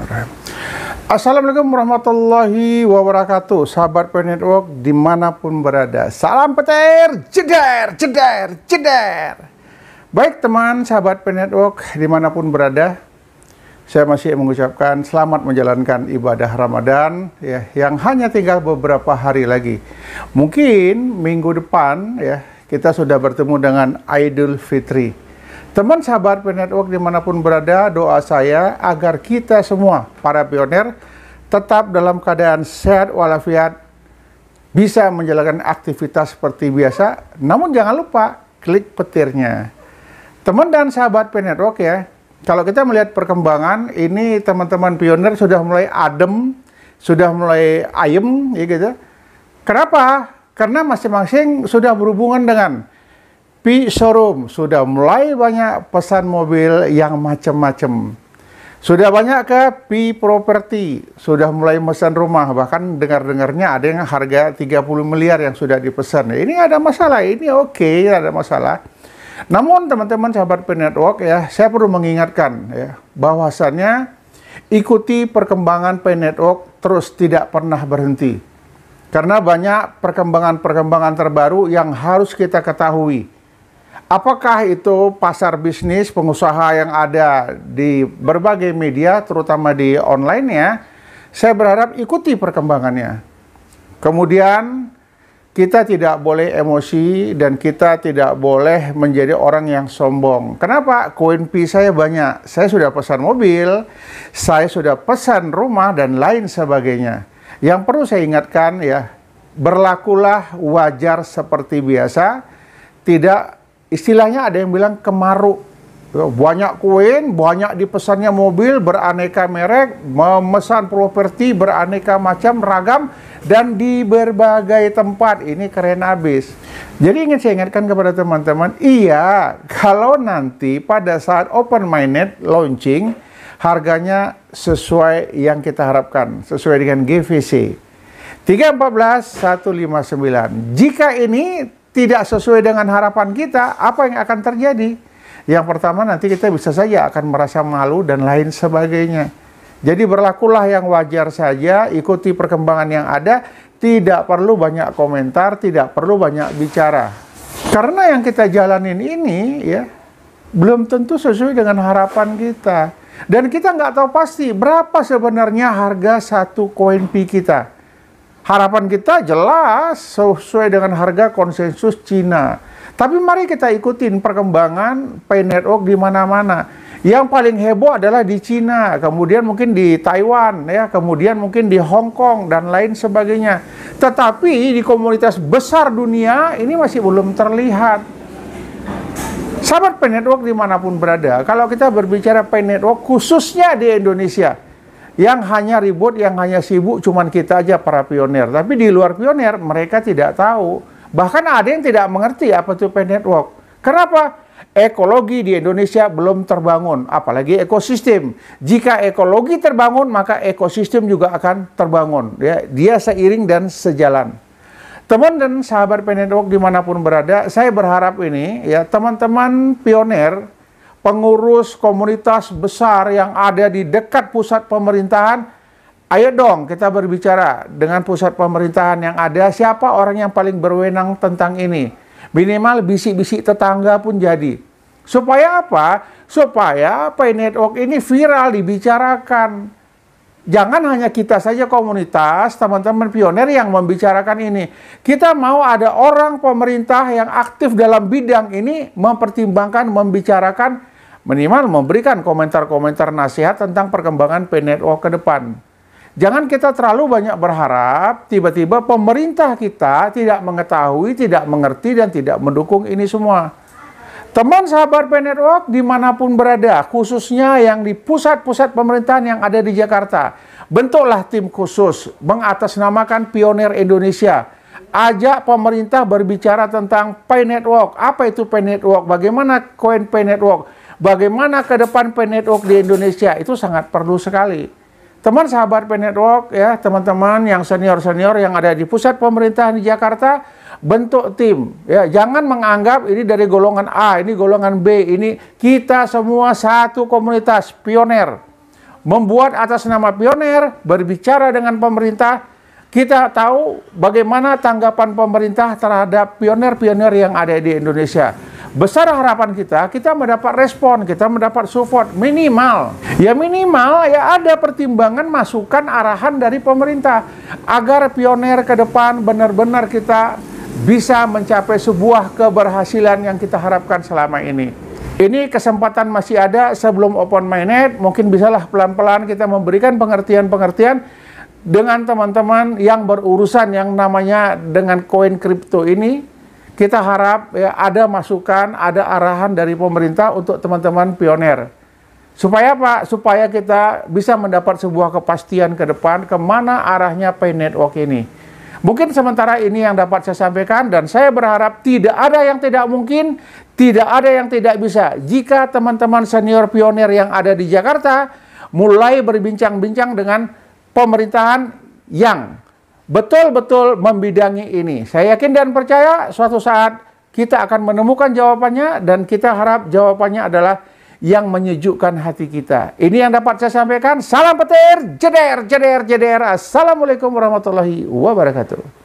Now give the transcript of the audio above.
Bismillahirrahmanirrahim. Assalamualaikum warahmatullahi wabarakatuh, sahabat P Network dimanapun berada. Salam petir, jeder, jeder, jeder. Baik teman sahabat P Network dimanapun berada, saya masih mengucapkan selamat menjalankan ibadah Ramadan ya, yang hanya tinggal beberapa hari lagi. Mungkin minggu depan ya kita sudah bertemu dengan Idul Fitri. Teman sahabat P Network dimanapun berada, doa saya agar kita semua para pioner tetap dalam keadaan sehat walafiat, bisa menjalankan aktivitas seperti biasa, namun jangan lupa klik petirnya. Teman dan sahabat P Network ya, kalau kita melihat perkembangan ini, teman-teman pioner sudah mulai adem, sudah mulai ayem ya gitu. Kenapa? Karena masing-masing sudah berhubungan dengan Pi Showroom, sudah mulai banyak pesan mobil yang macam-macam. Sudah banyak ke Pi Property, sudah mulai pesan rumah, bahkan dengar-dengarnya ada yang harga 30 miliar yang sudah dipesan. Ini ada masalah, ini oke, ada masalah. Namun teman-teman sahabat P Network ya, saya perlu mengingatkan ya, bahwasannya ikuti perkembangan P Network terus tidak pernah berhenti. Karena banyak perkembangan-perkembangan terbaru yang harus kita ketahui. Apakah itu pasar bisnis pengusaha yang ada di berbagai media, terutama di online ya, saya berharap ikuti perkembangannya. Kemudian kita tidak boleh emosi dan kita tidak boleh menjadi orang yang sombong. Kenapa? Koin Pi saya banyak, saya sudah pesan mobil, saya sudah pesan rumah dan lain sebagainya. Yang perlu saya ingatkan ya, berlakulah wajar seperti biasa, tidak istilahnya ada yang bilang kemaruk, banyak koin, banyak dipesannya mobil beraneka merek, memesan properti beraneka macam ragam dan di berbagai tempat. Ini keren habis. Jadi ingin saya ingatkan kepada teman-teman, iya, kalau nanti pada saat open minded launching harganya sesuai yang kita harapkan, sesuai dengan GVC 314 159. Jika ini tidak sesuai dengan harapan kita, apa yang akan terjadi? Yang pertama, nanti kita bisa saja akan merasa malu dan lain sebagainya. Jadi berlakulah yang wajar saja, ikuti perkembangan yang ada, tidak perlu banyak komentar, tidak perlu banyak bicara. Karena yang kita jalanin ini ya belum tentu sesuai dengan harapan kita. Dan kita nggak tahu pasti berapa sebenarnya harga satu koin Pi kita. Harapan kita jelas sesuai dengan harga konsensus Cina. Tapi mari kita ikutin perkembangan P Network di mana-mana. Yang paling heboh adalah di Cina, kemudian mungkin di Taiwan, ya, kemudian mungkin di Hong Kong dan lain sebagainya. Tetapi di komunitas besar dunia ini masih belum terlihat. Sahabat P Network dimanapun berada, kalau kita berbicara P Network khususnya di Indonesia, yang hanya ribut, yang hanya sibuk cuman kita aja para pionir. Tapi di luar pionir mereka tidak tahu. Bahkan ada yang tidak mengerti apa itu P Network. Kenapa? Ekologi di Indonesia belum terbangun, apalagi ekosistem. Jika ekologi terbangun, maka ekosistem juga akan terbangun. Ya, dia seiring dan sejalan. Teman dan sahabat P Network dimanapun berada, saya berharap ini ya teman-teman pionir, pengurus komunitas besar yang ada di dekat pusat pemerintahan, ayo dong kita berbicara dengan pusat pemerintahan yang ada, siapa orang yang paling berwenang tentang ini. Minimal bisik-bisik tetangga pun jadi. Supaya apa? Supaya P Network ini viral, dibicarakan. Jangan hanya kita saja komunitas, teman-teman pionir yang membicarakan ini. Kita mau ada orang pemerintah yang aktif dalam bidang ini mempertimbangkan, membicarakan, minimal memberikan komentar-komentar nasihat tentang perkembangan P Network ke depan. Jangan kita terlalu banyak berharap, tiba-tiba pemerintah kita tidak mengetahui, tidak mengerti, dan tidak mendukung ini semua. Teman sahabat P Network dimanapun berada, khususnya yang di pusat-pusat pemerintahan yang ada di Jakarta, bentuklah tim khusus mengatasnamakan Pionir Indonesia. Ajak pemerintah berbicara tentang P Network. Apa itu P Network? Bagaimana koin P Network? Bagaimana ke depan P Network di Indonesia? Itu sangat perlu sekali. Teman sahabat P Network ya, teman-teman yang senior-senior yang ada di pusat pemerintahan di Jakarta, bentuk tim ya. Jangan menganggap ini dari golongan A, ini golongan B, ini kita semua satu komunitas pionir. membuat atas nama Pioneer, berbicara dengan pemerintah. Kita tahu bagaimana tanggapan pemerintah terhadap pioner-pioner yang ada di Indonesia. Besar harapan kita mendapat respon, kita mendapat support minimal. Ya minimal ya ada pertimbangan, masukan, arahan dari pemerintah agar Pioneer ke depan benar-benar kita bisa mencapai sebuah keberhasilan yang kita harapkan selama ini. Ini kesempatan masih ada sebelum open mainnet, mungkin bisalah pelan-pelan kita memberikan pengertian-pengertian dengan teman-teman yang berurusan yang namanya dengan koin kripto ini. Kita harap ya, ada masukan, ada arahan dari pemerintah untuk teman-teman Pioneer. Supaya apa? Supaya kita bisa mendapat sebuah kepastian ke depan kemana arahnya Pay Network ini. Mungkin sementara ini yang dapat saya sampaikan, dan saya berharap tidak ada yang tidak mungkin, tidak ada yang tidak bisa. Jika teman-teman senior Pioneer yang ada di Jakarta mulai berbincang-bincang dengan pemerintahan yang betul-betul membidangi ini. Saya yakin dan percaya suatu saat kita akan menemukan jawabannya, dan kita harap jawabannya adalah yang menyejukkan hati kita. Ini yang dapat saya sampaikan. Salam petir, jeder, jeder, jeder. Assalamualaikum warahmatullahi wabarakatuh.